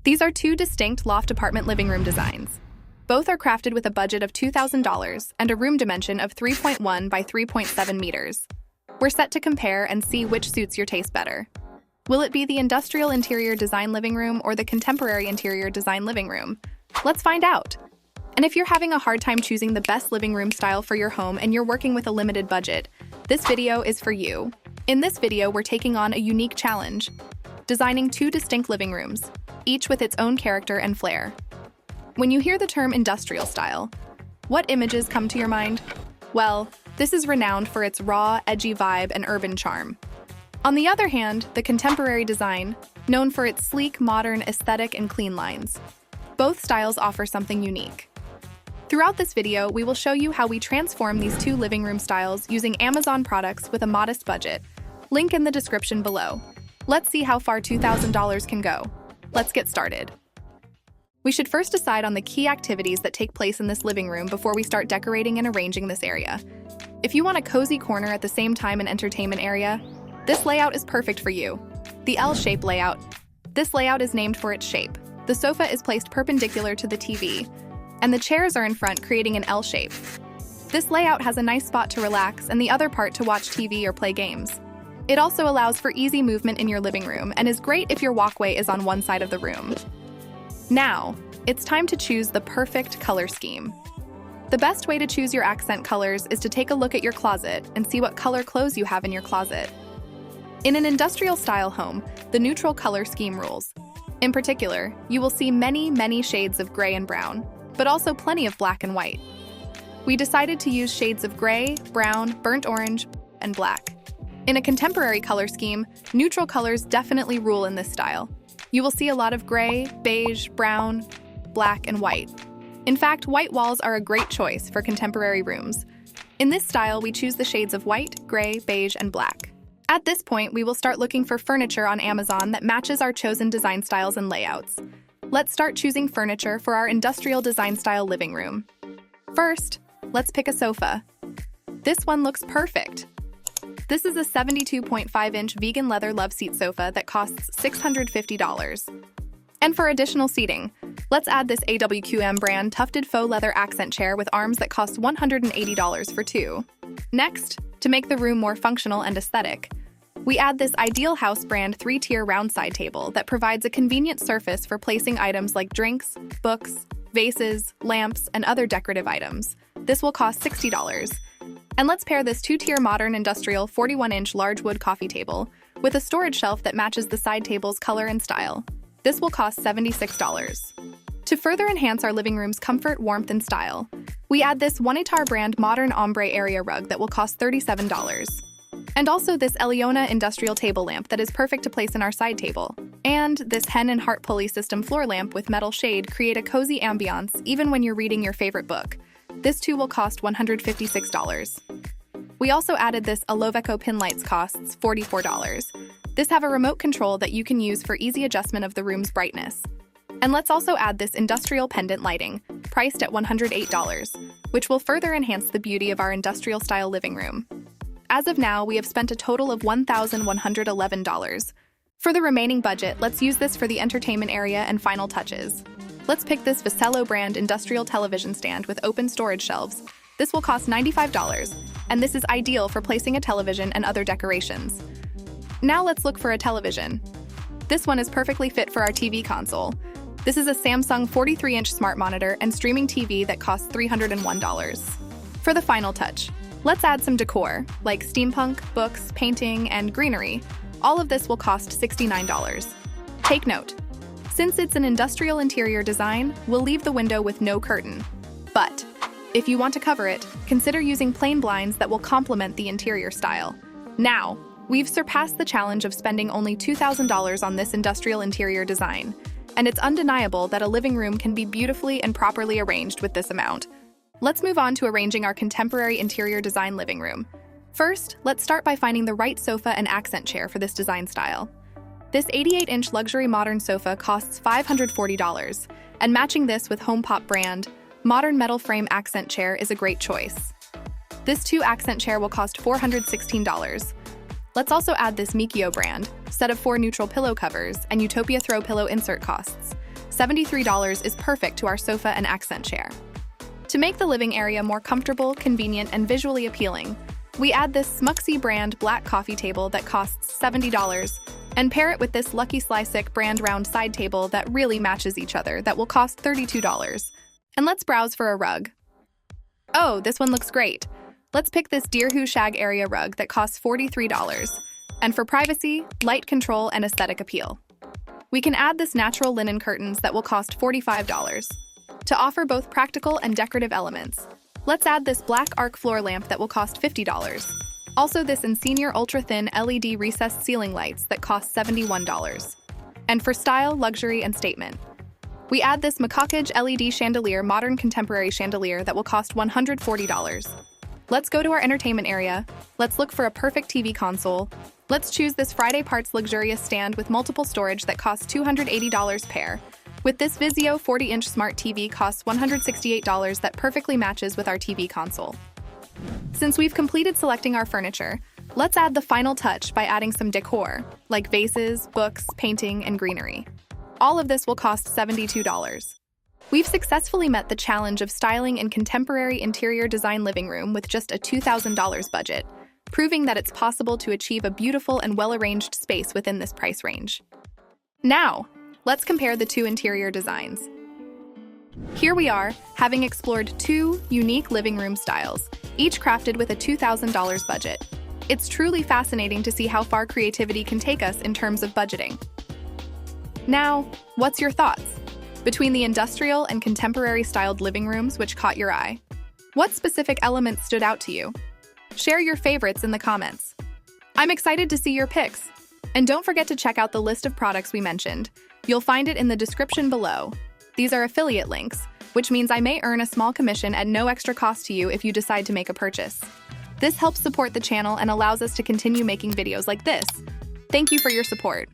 These are two distinct loft apartment living room designs. Both are crafted with a budget of $2,000 and a room dimension of 3.1 by 3.7 meters. We're set to compare and see which suits your taste better. Will it be the industrial interior design living room or the contemporary interior design living room? Let's find out. And if you're having a hard time choosing the best living room style for your home and you're working with a limited budget, this video is for you. In this video, we're taking on a unique challenge, designing two distinct living rooms, each with its own character and flair. When you hear the term industrial style, what images come to your mind? Well, this is renowned for its raw, edgy vibe and urban charm. On the other hand, the contemporary design, known for its sleek, modern aesthetic and clean lines. Both styles offer something unique. Throughout this video, we will show you how we transform these two living room styles using Amazon products with a modest budget. Link in the description below. Let's see how far $2,000 can go. Let's get started. We should first decide on the key activities that take place in this living room before we start decorating and arranging this area. If you want a cozy corner at the same time an entertainment area, this layout is perfect for you. The L-shape layout. This layout is named for its shape. The sofa is placed perpendicular to the TV, and the chairs are in front, creating an L shape. This layout has a nice spot to relax and the other part to watch TV or play games. It also allows for easy movement in your living room and is great if your walkway is on one side of the room. Now, it's time to choose the perfect color scheme. The best way to choose your accent colors is to take a look at your closet and see what color clothes you have in your closet. In an industrial-style home, the neutral color scheme rules. In particular, you will see many shades of gray and brown, but also plenty of black and white. We decided to use shades of gray, brown, burnt orange, and black. In a contemporary color scheme, neutral colors definitely rule in this style. You will see a lot of gray, beige, brown, black, and white. In fact, white walls are a great choice for contemporary rooms. In this style, we choose the shades of white, gray, beige, and black. At this point, we will start looking for furniture on Amazon that matches our chosen design styles and layouts. Let's start choosing furniture for our industrial design style living room. First, let's pick a sofa. This one looks perfect. This is a 72.5-inch vegan leather love seat sofa that costs $650. And for additional seating, let's add this AWQM brand tufted faux leather accent chair with arms that cost $180 for two. Next, to make the room more functional and aesthetic, we add this Ideal House brand 3-tier round side table that provides a convenient surface for placing items like drinks, books, vases, lamps, and other decorative items. This will cost $60. And let's pair this 2-tier modern industrial 41-inch large wood coffee table with a storage shelf that matches the side table's color and style. This will cost $76. To further enhance our living room's comfort, warmth, and style, we add this IInterior brand modern ombre area rug that will cost $37. And also this Eliona industrial table lamp that is perfect to place in our side table. And this hen and heart pulley system floor lamp with metal shade create a cozy ambiance even when you're reading your favorite book. This too will cost $156. We also added this Aloveco pin lights costs $44. This have a remote control that you can use for easy adjustment of the room's brightness. And let's also add this industrial pendant lighting, priced at $108, which will further enhance the beauty of our industrial style living room. As of now, we have spent a total of $1,111. For the remaining budget, let's use this for the entertainment area and final touches. Let's pick this Vicello brand industrial television stand with open storage shelves. This will cost $95, and this is ideal for placing a television and other decorations. Now let's look for a television. This one is perfectly fit for our TV console. This is a Samsung 43-inch smart monitor and streaming TV that costs $301. For the final touch, let's add some decor, like steampunk, books, painting, and greenery. All of this will cost $69. Take note. Since it's an industrial interior design, we'll leave the window with no curtain. But if you want to cover it, consider using plain blinds that will complement the interior style. Now, we've surpassed the challenge of spending only $2,000 on this industrial interior design, and it's undeniable that a living room can be beautifully and properly arranged with this amount. Let's move on to arranging our contemporary interior design living room. First, let's start by finding the right sofa and accent chair for this design style. This 88-inch luxury modern sofa costs $540, and matching this with HomePop brand, modern metal frame accent chair is a great choice. This 2-accent chair will cost $416. Let's also add this Makeover brand, set of 4 neutral pillow covers, and Utopia throw pillow insert costs. $73 is perfect to our sofa and accent chair. To make the living area more comfortable, convenient, and visually appealing, we add this Smuxy brand black coffee table that costs $70 and pair it with this Lucky Slysick brand round side table that really matches each other that will cost $32. And let's browse for a rug. Oh, this one looks great. Let's pick this Deerhoo Shag area rug that costs $43. And for privacy, light control, and aesthetic appeal, we can add this natural linen curtains that will cost $45. To offer both practical and decorative elements, let's add this black arc floor lamp that will cost $50. Also this IInterior ultra-thin LED recessed ceiling lights that cost $71. And for style, luxury, and statement, we add this Makeover LED chandelier modern contemporary chandelier that will cost $140. Let's go to our entertainment area. Let's look for a perfect TV console. Let's choose this Friday Parts luxurious stand with multiple storage that costs $280 pair. With this Vizio 40-inch smart TV costs $168 that perfectly matches with our TV console. Since we've completed selecting our furniture, let's add the final touch by adding some decor, like vases, books, painting, and greenery. All of this will cost $72. We've successfully met the challenge of styling a contemporary interior design living room with just a $2,000 budget, proving that it's possible to achieve a beautiful and well-arranged space within this price range. Now, let's compare the two interior designs. Here we are, having explored two unique living room styles, each crafted with a $2,000 budget. It's truly fascinating to see how far creativity can take us in terms of budgeting. Now, what's your thoughts? Between the industrial and contemporary-styled living rooms which caught your eye, what specific elements stood out to you? Share your favorites in the comments. I'm excited to see your picks. And don't forget to check out the list of products we mentioned. You'll find it in the description below. These are affiliate links, which means I may earn a small commission at no extra cost to you if you decide to make a purchase. This helps support the channel and allows us to continue making videos like this. Thank you for your support.